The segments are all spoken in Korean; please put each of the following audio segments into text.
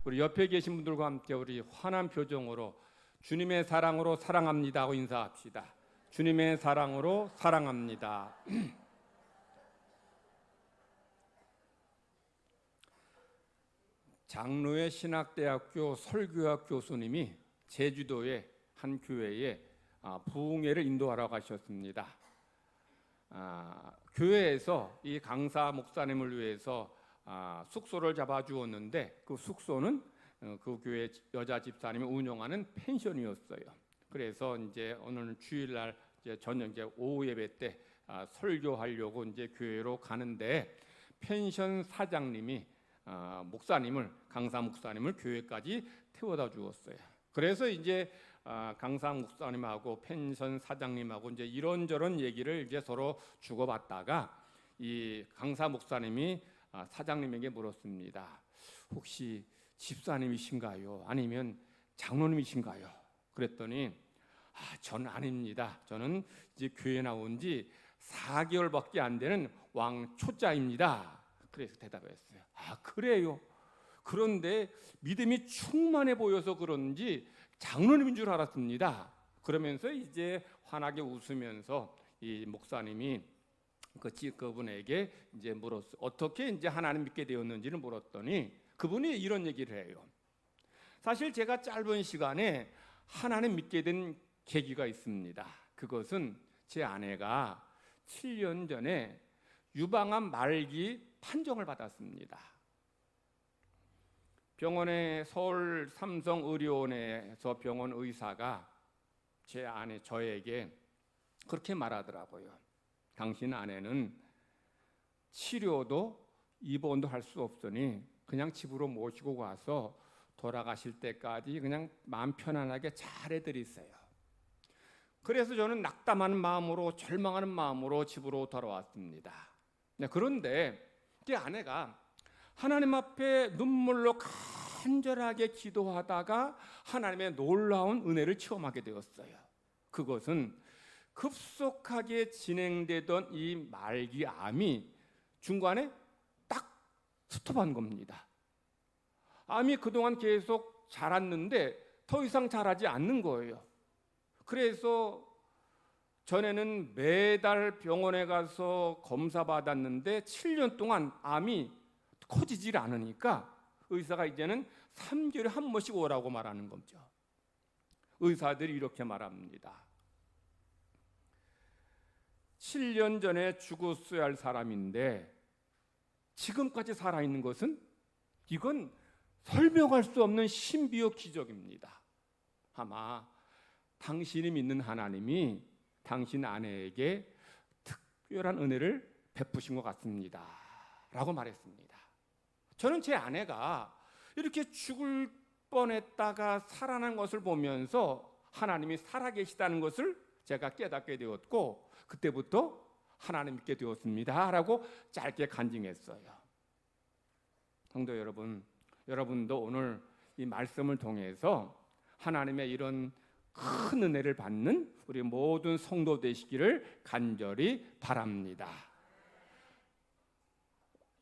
우리 옆에 계신 분들과 함께 우리 환한 표정으로 주님의 사랑으로 사랑합니다 하고 인사합시다. 주님의 사랑으로 사랑합니다. 장로의 신학대학교 설교학 교수님이 제주도의 한 교회에 부흥회를 인도하러 가셨습니다. 교회에서 이 강사 목사님을 위해서 숙소를 잡아주었는데 그 숙소는 그 교회 여자 집사님이 운영하는 펜션이었어요. 그래서 이제 오늘 주일날 이제 저녁 이제 오후 예배 때 설교하려고 이제 교회로 가는데 펜션 사장님이 목사님을 강사 목사님을 교회까지 태워다 주었어요. 그래서 이제 강사 목사님하고 펜션 사장님하고 이제 이런저런 얘기를 이제 서로 주고받다가 이 강사 목사님이 사장님에게 물었습니다. 혹시 집사님이신가요? 아니면 장로님이신가요? 그랬더니 전 아닙니다. 저는 이제 교회 나온 지 4개월밖에 안 되는 왕초자입니다. 그래서 대답했어요. 그래요? 그런데 믿음이 충만해 보여서 그런지 장로님인 줄 알았습니다. 그러면서 이제 환하게 웃으면서 이 목사님이 그분에게 이제 물었어. 어떻게 이제 하나님 믿게 되었는지를 물었더니 그분이 이런 얘기를 해요. 사실 제가 짧은 시간에 하나님 믿게 된 계기가 있습니다. 그것은 제 아내가 7년 전에 유방암 말기 판정을 받았습니다. 병원에 서울 삼성의료원에서 병원 의사가 제 아내 저에게 그렇게 말하더라고요. 당신 아내는 치료도 입원도 할 수 없으니 그냥 집으로 모시고 가서 돌아가실 때까지 그냥 마음 편안하게 잘 해드리세요. 그래서 저는 낙담하는 마음으로 절망하는 마음으로 집으로 돌아왔습니다. 그런데 제 아내가 하나님 앞에 눈물로 간절하게 기도하다가 하나님의 놀라운 은혜를 체험하게 되었어요. 그것은 급속하게 진행되던 이 말기암이 중간에 딱 스톱한 겁니다. 암이 그동안 계속 자랐는데 더 이상 자라지 않는 거예요. 그래서 전에는 매달 병원에 가서 검사 받았는데 7년 동안 암이 커지질 않으니까 의사가 이제는 3개월에 한 번씩 오라고 말하는 거죠. 의사들이 이렇게 말합니다. 7년 전에 죽었어야 할 사람인데 지금까지 살아있는 것은 이건 설명할 수 없는 신비의 기적입니다. 아마 당신이 믿는 하나님이 당신 아내에게 특별한 은혜를 베푸신 것 같습니다 라고 말했습니다. 저는 제 아내가 이렇게 죽을 뻔했다가 살아난 것을 보면서 하나님이 살아계시다는 것을 제가 깨닫게 되었고 그때부터 하나님 믿게 되었습니다 라고 짧게 간증했어요. 성도 여러분, 여러분도 오늘 이 말씀을 통해서 하나님의 이런 큰 은혜를 받는 우리 모든 성도 되시기를 간절히 바랍니다.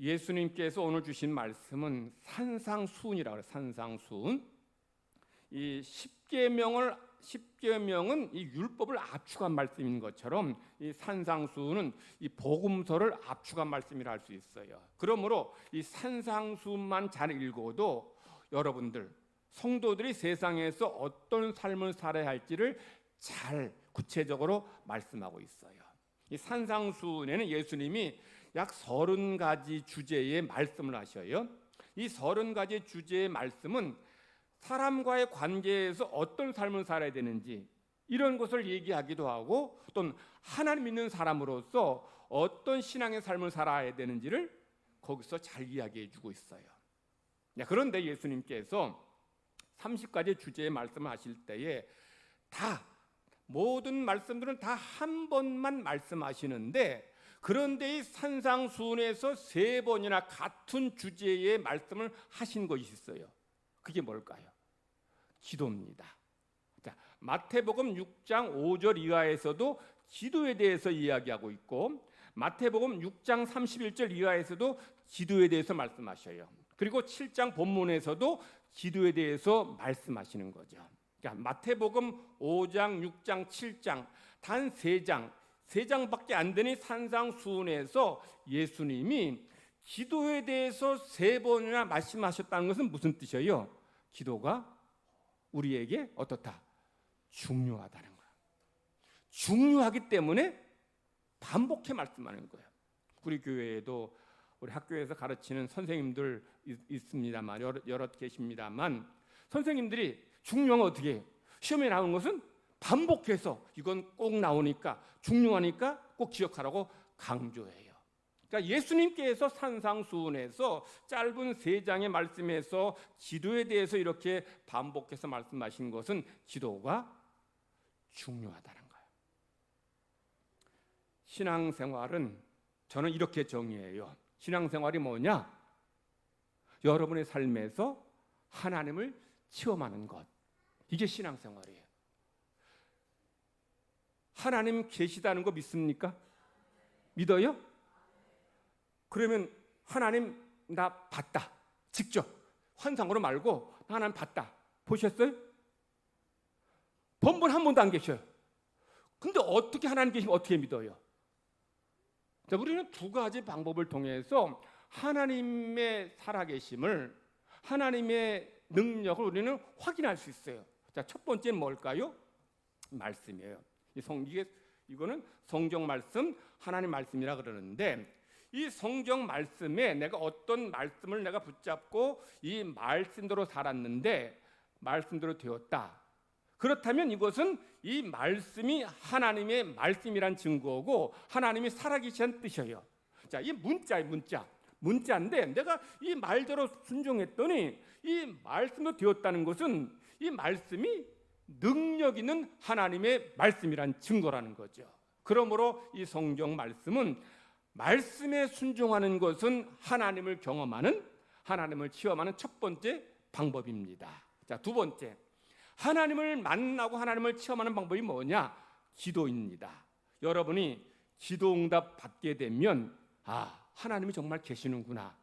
예수님께서 오늘 주신 말씀은 산상수훈이라고 해요. 산상수훈. 이 10계명은 이 율법을 압축한 말씀인 것처럼 이 산상수훈은 이 복음서를 압축한 말씀이라 할 수 있어요. 그러므로 이 산상수훈만 잘 읽어도 여러분들 성도들이 세상에서 어떤 삶을 살아야 할지를 잘 구체적으로 말씀하고 있어요. 이 산상수훈에는 예수님이 약 30가지 주제의 말씀을 하셔요. 이 30가지 주제의 말씀은 사람과의 관계에서 어떤 삶을 살아야 되는지 이런 것을 얘기하기도 하고 또는 하나님 믿는 사람으로서 어떤 신앙의 삶을 살아야 되는지를 거기서 잘 이야기해 주고 있어요. 그런데 예수님께서 30가지 주제의 말씀을 하실 때에 모든 말씀들은 다 한 번만 말씀하시는데 그런데 이 산상수훈에서 3번이나 같은 주제의 말씀을 하신 것이 있어요. 그게 뭘까요? 기도입니다. 자, 마태복음 6장 5절 이하에서도 기도에 대해서 이야기하고 있고 마태복음 6장 31절 이하에서도 기도에 대해서 말씀하셔요. 그리고 7장 본문에서도 기도에 대해서 말씀하시는 거죠. 그러니까 마태복음 5장, 6장, 7장 단 3장, 3장밖에 안 되는 산상수훈에서 예수님이 기도에 대해서 3번이나 말씀하셨다는 것은 무슨 뜻이에요? 기도가 우리에게 어떻다? 중요하다는 거야. 중요하기 때문에 반복해 말씀하는 거예요. 우리 교회에도 우리 학교에서 가르치는 선생님들 있습니다만 여러 계십니다만 선생님들이 중요한 거 어떻게 해요? 시험에 나오는 것은 반복해서 이건 꼭 나오니까 중요하니까 꼭 기억하라고 강조해요. 그러니까 예수님께서 산상수훈에서 짧은 3장의 말씀에서 기도에 대해서 이렇게 반복해서 말씀하신 것은 기도가 중요하다는 거예요. 신앙생활은 저는 이렇게 정의해요. 신앙생활이 뭐냐? 여러분의 삶에서 하나님을 체험하는 것. 이게 신앙생활이에요. 하나님 계시다는 거 믿습니까? 믿어요? 그러면 하나님 나 봤다. 직접 환상으로 말고 하나님 봤다. 보셨어요? 번번 한 번도 안 계셔요. 근데 어떻게 하나님 계시면 어떻게 믿어요? 자, 우리는 2가지 방법을 통해서 하나님의 살아계심을, 하나님의 능력을 우리는 확인할 수 있어요. 자, 첫 번째는 뭘까요? 말씀이에요. 이거는 성경 말씀, 하나님 말씀이라 그러는데 이 성경 말씀에 내가 어떤 말씀을 내가 붙잡고 이 말씀대로 살았는데 말씀대로 되었다. 그렇다면 이것은 이 말씀이 하나님의 말씀이란 증거고 하나님이 살아계시는 뜻이에요. 자, 이 문자인데 내가 이 말대로 순종했더니 이 말씀으로 되었다는 것은 이 말씀이 능력 있는 하나님의 말씀이란 증거라는 거죠. 그러므로 이 성경 말씀은 말씀에 순종하는 것은 하나님을 경험하는, 하나님을 체험하는 첫 번째 방법입니다. 자, 2번째, 하나님을 만나고 하나님을 체험하는 방법이 뭐냐? 기도입니다. 여러분이 기도 응답 받게 되면 하나님이 정말 계시는구나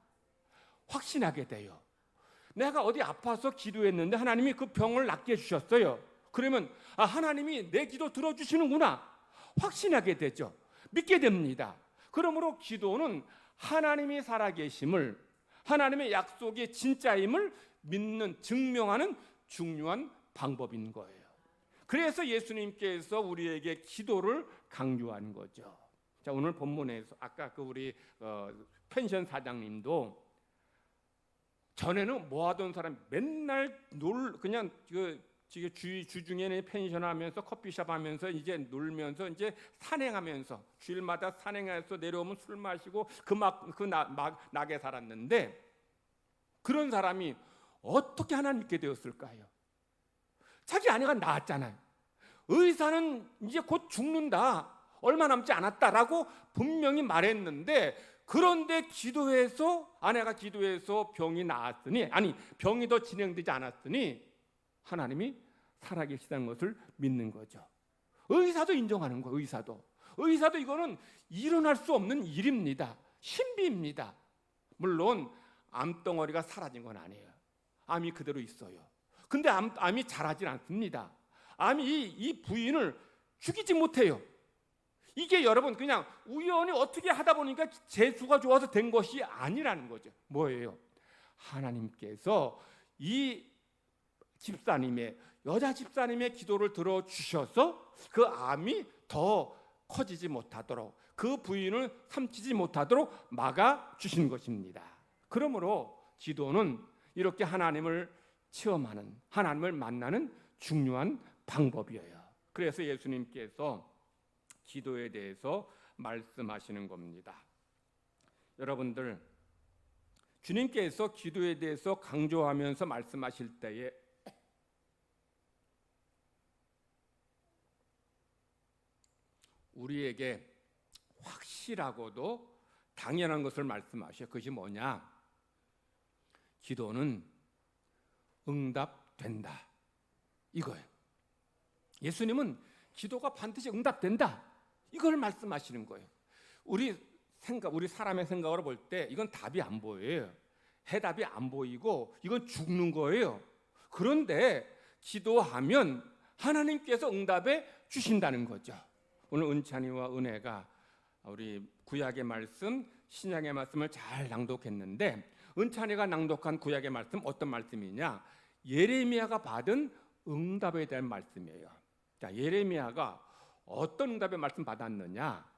확신하게 돼요. 내가 어디 아파서 기도했는데 하나님이 그 병을 낫게 해주셨어요. 그러면 하나님이 내 기도 들어주시는구나 확신하게 되죠. 믿게 됩니다. 그러므로 기도는 하나님이 살아계심을, 하나님의 약속이 진짜임을 믿는, 증명하는 중요한 방법인 거예요. 그래서 예수님께서 우리에게 기도를 강조한 거죠. 자, 오늘 본문에서 아까 우리 펜션 사장님도 전에는 뭐 하던 사람 맨날 그냥 주중에는 펜션 하면서 커피숍 하면서 이제 놀면서 이제 산행하면서 주일마다 산행해서 내려오면 술 마시고 나게 살았는데 그런 사람이 어떻게 하나님 믿게 되었을까요? 자기 아내가 낳았잖아요. 의사는 이제 곧 죽는다, 얼마 남지 않았다라고 분명히 말했는데 그런데 아내가 기도해서 병이 나았으니, 병이 더 진행되지 않았으니 하나님이 살아계시다는 것을 믿는 거죠. 의사도 인정하는 거예요. 의사도 이거는 일어날 수 없는 일입니다. 신비입니다. 물론 암덩어리가 사라진 건 아니에요. 암이 그대로 있어요. 근데 암이 자라진 않습니다. 암이 이 부인을 죽이지 못해요. 이게 여러분 그냥 우연히 어떻게 하다 보니까 재수가 좋아서 된 것이 아니라는 거죠. 뭐예요? 하나님께서 이 여자 집사님의 기도를 들어주셔서 그 암이 더 커지지 못하도록, 그 부인을 삼키지 못하도록 막아주신 것입니다. 그러므로 기도는 이렇게 하나님을 체험하는, 하나님을 만나는 중요한 방법이에요. 그래서 예수님께서 기도에 대해서 말씀하시는 겁니다. 여러분들, 주님께서 기도에 대해서 강조하면서 말씀하실 때에 우리에게 확실하고도 당연한 것을 말씀하셔요. 그것이 뭐냐? 기도는 응답된다, 이거예요. 예수님은 기도가 반드시 응답된다, 이걸 말씀하시는 거예요. 우리 사람의 생각으로 볼 때 이건 답이 안 보여요. 해답이 안 보이고 이건 죽는 거예요. 그런데 기도하면 하나님께서 응답해 주신다는 거죠. 오늘 은찬이와 은혜가 우리 구약의 말씀, 신약의 말씀을 잘 낭독했는데 은찬이가 낭독한 구약의 말씀 어떤 말씀이냐? 예레미야가 받은 응답에 대한 말씀이에요. 자, 예레미야가 어떤 응답의 말씀 받았느냐?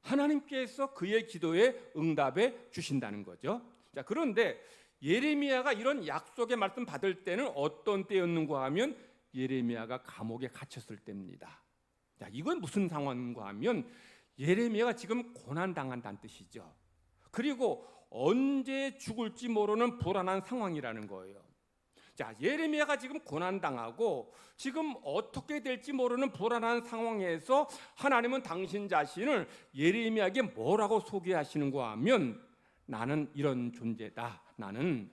하나님께서 그의 기도에 응답해 주신다는 거죠. 자, 그런데 예레미야가 이런 약속의 말씀 받을 때는 어떤 때였는가 하면 예레미야가 감옥에 갇혔을 때입니다. 자, 이건 무슨 상황인가 하면 예레미야가 지금 고난당한다는 뜻이죠. 그리고 언제 죽을지 모르는 불안한 상황이라는 거예요. 자, 예레미야가 지금 고난당하고 지금 어떻게 될지 모르는 불안한 상황에서 하나님은 당신 자신을 예레미야에게 뭐라고 소개하시는가 하면 나는 이런 존재다. 나는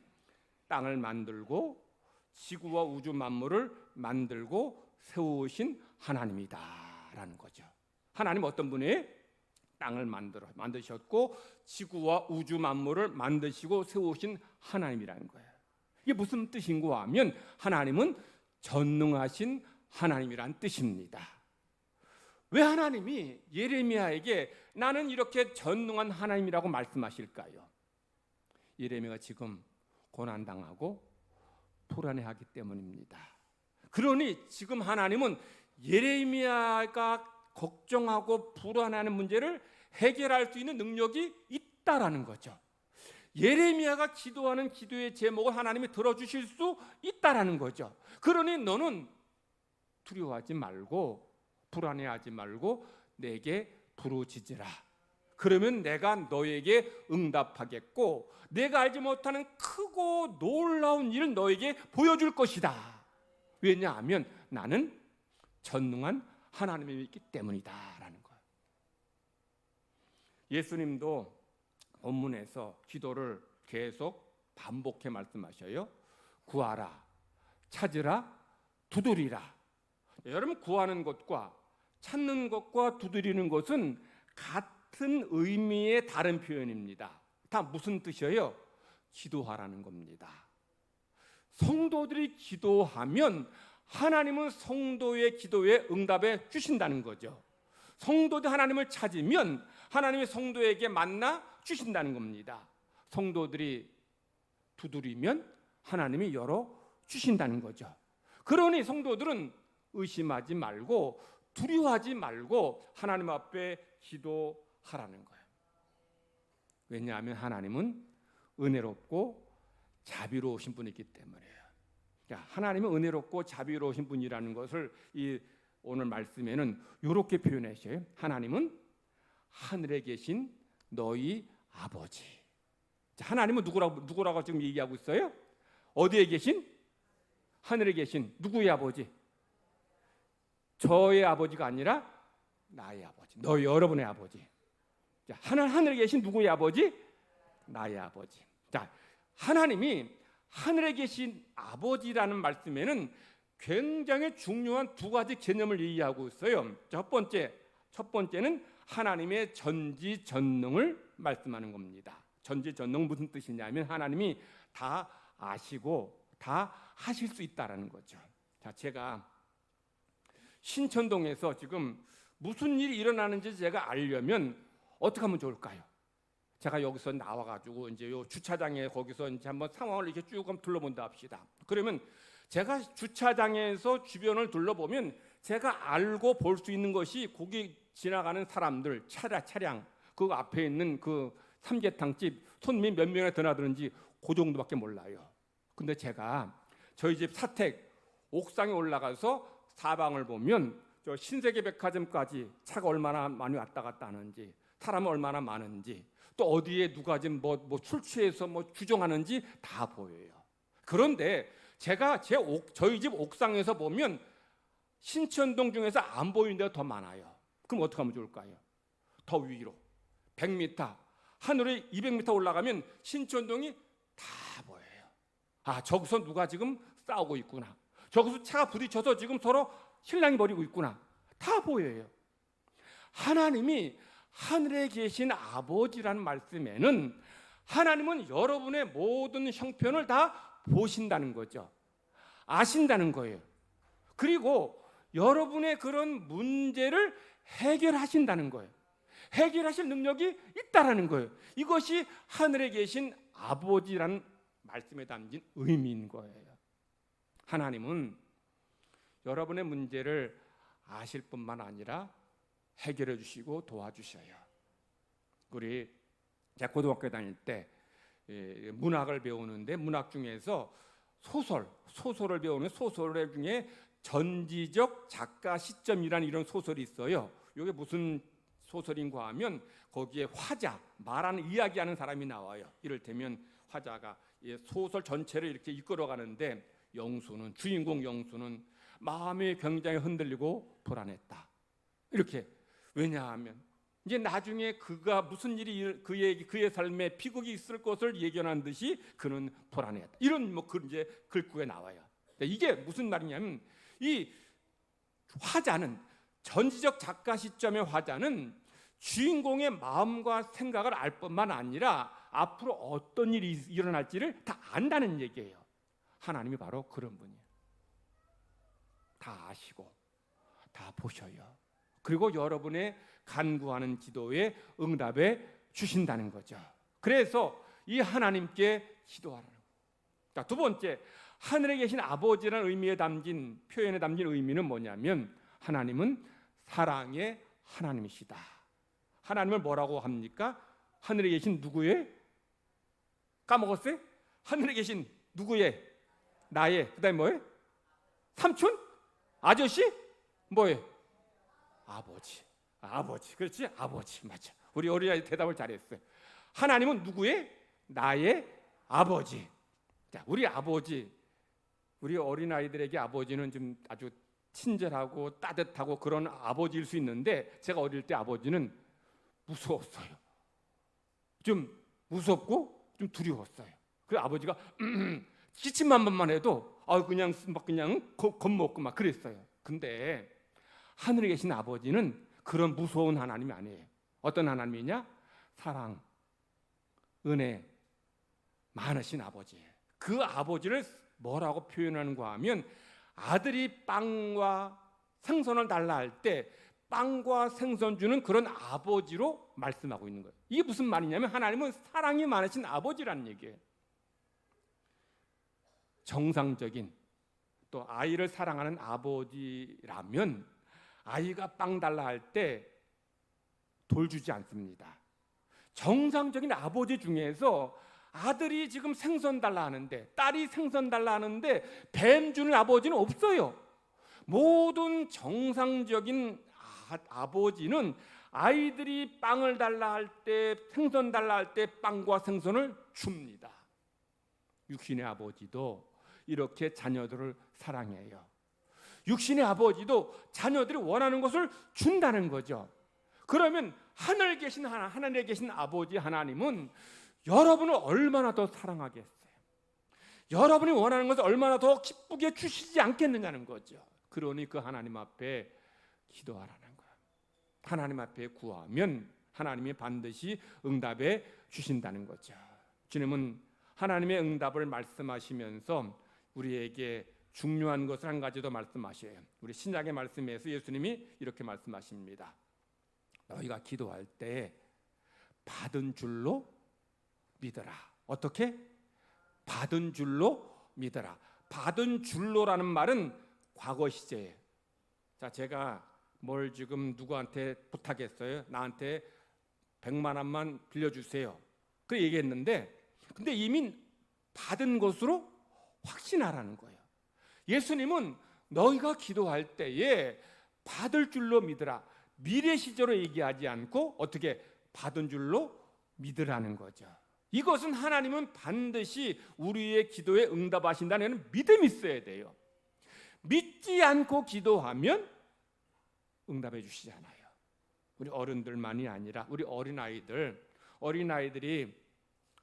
땅을 만들고 지구와 우주 만물을 만들고 세우신 하나님이다 라는 거죠. 하나님 어떤 분이 땅을 만드셨고 지구와 우주 만물을 만드시고 세우신 하나님이라는 거예요. 이게 무슨 뜻인가 하면 하나님은 전능하신 하나님이란 뜻입니다. 왜 하나님이 예레미야에게 나는 이렇게 전능한 하나님이라고 말씀하실까요? 예레미야가 지금 고난당하고 불안해하기 때문입니다. 그러니 지금 하나님은 예레미야가 걱정하고 불안해하는 문제를 해결할 수 있는 능력이 있다라는 거죠. 예레미야가 기도하는 기도의 제목을 하나님이 들어주실 수 있다라는 거죠. 그러니 너는 두려워하지 말고 불안해하지 말고 내게 부르짖으라. 그러면 내가 너에게 응답하겠고 내가 알지 못하는 크고 놀라운 일을 너에게 보여줄 것이다. 왜냐하면 나는 전능한 하나님이기 때문이다라는 거예요. 예수님도 본문에서 기도를 계속 반복해 말씀하셔요. 구하라, 찾으라, 두드리라. 여러분, 구하는 것과 찾는 것과 두드리는 것은 같은 의미의 다른 표현입니다. 다 무슨 뜻이에요? 기도하라는 겁니다. 성도들이 기도하면 하나님은 성도의 기도에 응답해 주신다는 거죠. 성도들 하나님을 찾으면 하나님이 성도에게 만나 주신다는 겁니다. 성도들이 두드리면 하나님이 열어 주신다는 거죠. 그러니 성도들은 의심하지 말고 두려워하지 말고 하나님 앞에 기도하라는 거예요. 왜냐하면 하나님은 은혜롭고 자비로우신 분이기 때문이에요. 하나님은 은혜롭고 자비로우신 분이라는 것을 이 오늘 말씀에는 이렇게 표현하셔요. 하나님은 하늘에 계신 너희 아버지. 하나님은 누구라고 지금 얘기하고 있어요? 어디에 계신? 하늘에 계신 누구의 아버지? 저의 아버지가 아니라 나의 아버지, 너희 여러분의 아버지. 자, 하늘에 계신 누구의 아버지? 나의 아버지. 자, 하나님이 하늘에 계신 아버지라는 말씀에는 굉장히 중요한 두 가지 개념을 얘기하고 있어요. 첫 번째는 하나님의 전지전능을 말씀하는 겁니다. 전지전능 무슨 뜻이냐면 하나님이 다 아시고 다 하실 수 있다라는 거죠. 자, 제가 신천동에서 지금 무슨 일이 일어나는지 제가 알려면 어떻게 하면 좋을까요? 제가 여기서 나와가지고 이제 요 주차장에 거기서 이제 한번 상황을 이렇게 쭉 한번 둘러본다 합시다. 그러면 제가 주차장에서 주변을 둘러보면 제가 알고 볼 수 있는 것이 거기 지나가는 사람들, 차량, 그 앞에 있는 그 삼계탕집 손님 몇 명이나 드나드는지 그 정도밖에 몰라요. 근데 제가 저희 집 사택 옥상에 올라가서 사방을 보면 저 신세계백화점까지 차가 얼마나 많이 왔다 갔다 하는지, 사람은 얼마나 많은지, 또 어디에 누가 지금 뭐 출처해서 뭐 규정하는지 다 보여요. 그런데 제가 저희 집 옥상에서 보면 신천동 중에서 안 보이는 데가 더 많아요. 그럼 어떻게 하면 좋을까요? 더 위로 100m, 하늘에 200m 올라가면 신천동이 다 보여요. 아, 저기서 누가 지금 싸우고 있구나. 저기서 차가 부딪혀서 지금 서로 실랑이 벌이고 있구나. 다 보여요. 하나님이 하늘에 계신 아버지라는 말씀에는 하나님은 여러분의 모든 형편을 다 보신다는 거죠. 아신다는 거예요. 그리고 여러분의 그런 문제를 해결하신다는 거예요. 해결하실 능력이 있다라는 거예요. 이것이 하늘에 계신 아버지라는 말씀에 담긴 의미인 거예요. 하나님은 여러분의 문제를 아실 뿐만 아니라 해결해 주시고 도와주셔요. 우리 제가 고등학교 다닐 때 문학을 배우는데 문학 중에서 소설을 배우는 소설 중에 전지적 작가 시점이라는 이런 소설이 있어요. 이게 무슨 소설인가 하면 거기에 화자, 말하는 이야기하는 사람이 나와요. 이를테면 화자가 소설 전체를 이렇게 이끌어가는데 주인공 영수는 마음이 굉장히 흔들리고 불안했다. 이렇게. 왜냐하면 이제 나중에 그가 무슨 일이 그의 삶에 비극이 있을 것을 예견한 듯이 그는 불안했다. 이런 이제 글구에 나와요. 이게 무슨 말이냐면 이 화자는 전지적 작가 시점의 화자는 주인공의 마음과 생각을 알 뿐만 아니라 앞으로 어떤 일이 일어날지를 다 안다는 얘기예요. 하나님이 바로 그런 분이에요. 다 아시고 다 보셔요. 그리고 여러분의 간구하는 기도에 응답해 주신다는 거죠. 그래서 이 하나님께 기도하라는 거예요. 자, 두 번째, 하늘에 계신 아버지라는 표현에 담긴 의미는 뭐냐면 하나님은 사랑의 하나님이시다. 하나님을 뭐라고 합니까? 하늘에 계신 누구의? 까먹었어요? 하늘에 계신 누구의? 나의. 그다음에 뭐예요? 삼촌? 아저씨? 뭐예요? 아버지. 그렇지? 아버지. 맞아. 우리 어린아이 대답을 잘했어요. 하나님은 누구의? 나의 아버지. 자, 우리 어린아이들에게 아버지는 좀 아주 친절하고 따뜻하고 그런 아버지일 수 있는데 제가 어릴 때 아버지는 무서웠어요. 좀 무섭고 좀 두려웠어요. 그 아버지가 기침한 번만 해도 그냥 겁먹고 막 그랬어요. 근데 하늘에 계신 아버지는 그런 무서운 하나님이 아니에요. 어떤 하나님이냐? 사랑, 은혜 많으신 아버지예요. 그 아버지를 뭐라고 표현하는가 하면 아들이 빵과 생선을 달라 할 때 빵과 생선 주는 그런 아버지로 말씀하고 있는 거예요. 이게 무슨 말이냐면 하나님은 사랑이 많으신 아버지라는 얘기예요. 정상적인 또 아이를 사랑하는 아버지라면 아이가 빵 달라 할 때 돌 주지 않습니다. 정상적인 아버지 중에서 아들이 지금 생선 달라 하는데 딸이 생선 달라 하는데 뱀 주는 아버지는 없어요. 모든 정상적인 아버지는 아이들이 빵을 달라 할 때 생선 달라 할 때 빵과 생선을 줍니다. 육신의 아버지도 이렇게 자녀들을 사랑해요. 육신의 아버지도 자녀들이 원하는 것을 준다는 거죠. 그러면 하늘에 계신 아버지 하나님은 여러분을 얼마나 더 사랑하겠어요? 여러분이 원하는 것을 얼마나 더 기쁘게 주시지 않겠느냐는 거죠. 그러니 그 하나님 앞에 기도하라는 거예요. 하나님 앞에 구하면 하나님이 반드시 응답해 주신다는 거죠. 주님은 하나님의 응답을 말씀하시면서 우리에게 중요한 것을 한 가지 더 말씀하셔요. 우리 신약의 말씀에서 예수님이 이렇게 말씀하십니다. 너희가 기도할 때 받은 줄로 믿어라. 어떻게? 받은 줄로 믿어라. 받은 줄로라는 말은 과거 시제예요. 자, 제가 뭘 지금 누구한테 부탁했어요? 나한테 100만 원만 빌려주세요. 그 얘기했는데 근데 이미 받은 것으로 확신하라는 거예요. 예수님은 너희가 기도할 때에 받을 줄로 믿으라. 미래 시제로 얘기하지 않고 어떻게 받은 줄로 믿으라는 거죠. 이것은 하나님은 반드시 우리의 기도에 응답하신다는 믿음이 있어야 돼요. 믿지 않고 기도하면 응답해 주시지 않아요. 우리 어른들만이 아니라 우리 어린아이들이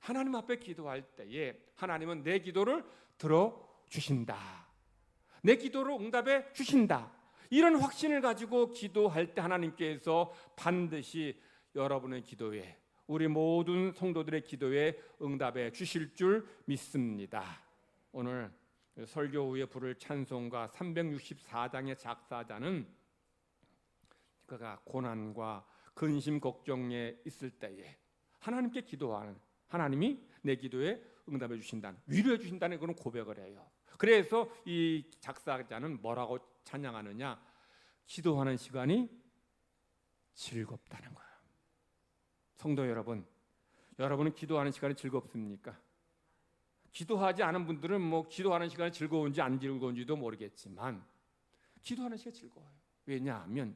하나님 앞에 기도할 때에 하나님은 내 기도를 들어주신다. 내 기도를 응답해 주신다. 이런 확신을 가지고 기도할 때 하나님께서 반드시 여러분의 기도에 우리 모든 성도들의 기도에 응답해 주실 줄 믿습니다. 오늘 설교 후에 부를 찬송가 364장의 작사자는 그가 고난과 근심 걱정에 있을 때에 하나님께 기도하는, 하나님이 내 기도에 응답해 주신다는, 위로해 주신다는 그런 고백을 해요. 그래서 이 작사자는 뭐라고 찬양하느냐? 기도하는 시간이 즐겁다는 거예요. 성도 여러분, 여러분은 기도하는 시간이 즐겁습니까? 기도하지 않은 분들은 뭐 기도하는 시간이 즐거운지 안 즐거운지도 모르겠지만 기도하는 시간이 즐거워요. 왜냐하면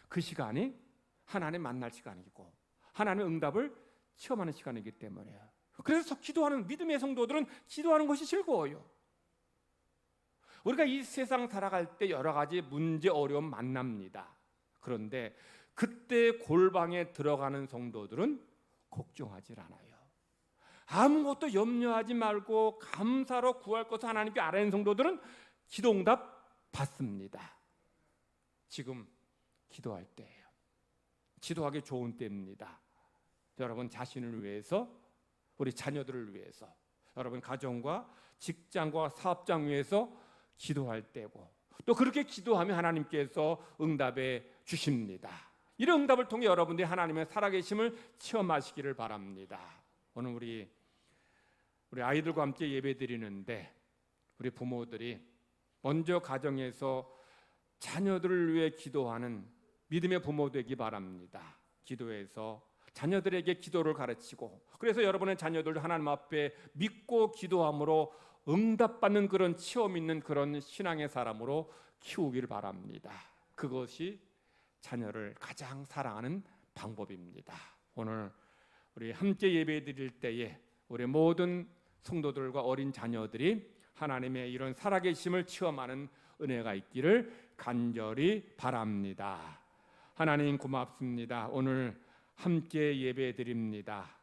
그 시간이 하나님 만날 시간이고 하나님의 응답을 체험하는 시간이기 때문에요. 그래서 기도하는 믿음의 성도들은 기도하는 것이 즐거워요. 우리가 이 세상 살아갈 때 여러 가지 문제, 어려움 만납니다. 그런데 그때 골방에 들어가는 성도들은 걱정하지 않아요. 아무것도 염려하지 말고 감사로 구할 것을 하나님께 아뢰는 성도들은 기도 응답 받습니다. 지금 기도할 때예요. 기도하기 좋은 때입니다. 여러분 자신을 위해서, 우리 자녀들을 위해서, 여러분 가정과 직장과 사업장 위해서 기도할 때고, 또 그렇게 기도하면 하나님께서 응답해 주십니다. 이런 응답을 통해 여러분들이 하나님의 살아계심을 체험하시기를 바랍니다. 오늘 우리 아이들과 함께 예배드리는데 우리 부모들이 먼저 가정에서 자녀들을 위해 기도하는 믿음의 부모 되기 바랍니다. 기도해서 자녀들에게 기도를 가르치고, 그래서 여러분의 자녀들 하나님 앞에 믿고 기도함으로 응답받는 그런 체험 있는 그런 신앙의 사람으로 키우길 바랍니다. 그것이 자녀를 가장 사랑하는 방법입니다. 오늘 우리 함께 예배드릴 때에 우리 모든 성도들과 어린 자녀들이 하나님의 이런 살아계심을 체험하는 은혜가 있기를 간절히 바랍니다. 하나님 고맙습니다. 오늘 함께 예배드립니다.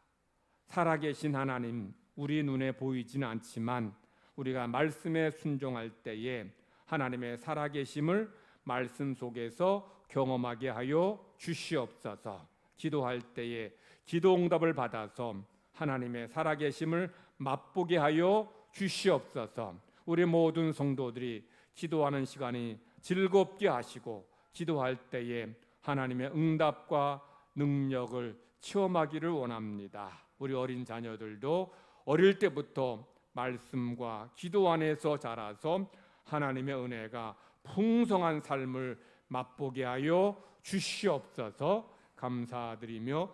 살아계신 하나님, 우리 눈에 보이지는 않지만 우리가 말씀에 순종할 때에 하나님의 살아계심을 말씀 속에서 경험하게 하여 주시옵소서. 기도할 때에 기도 응답을 받아서 하나님의 살아계심을 맛보게 하여 주시옵소서. 우리 모든 성도들이 기도하는 시간이 즐겁게 하시고 기도할 때에 하나님의 응답과 능력을 체험하기를 원합니다. 우리 어린 자녀들도 어릴 때부터 말씀과 기도 안에서 자라서 하나님의 은혜가 풍성한 삶을 맛보게 하여 주시옵소서. 감사드리며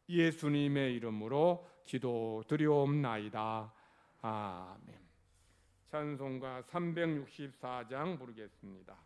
예수님의 이름으로 기도드리옵나이다. 아멘. 찬송가 364장 부르겠습니다.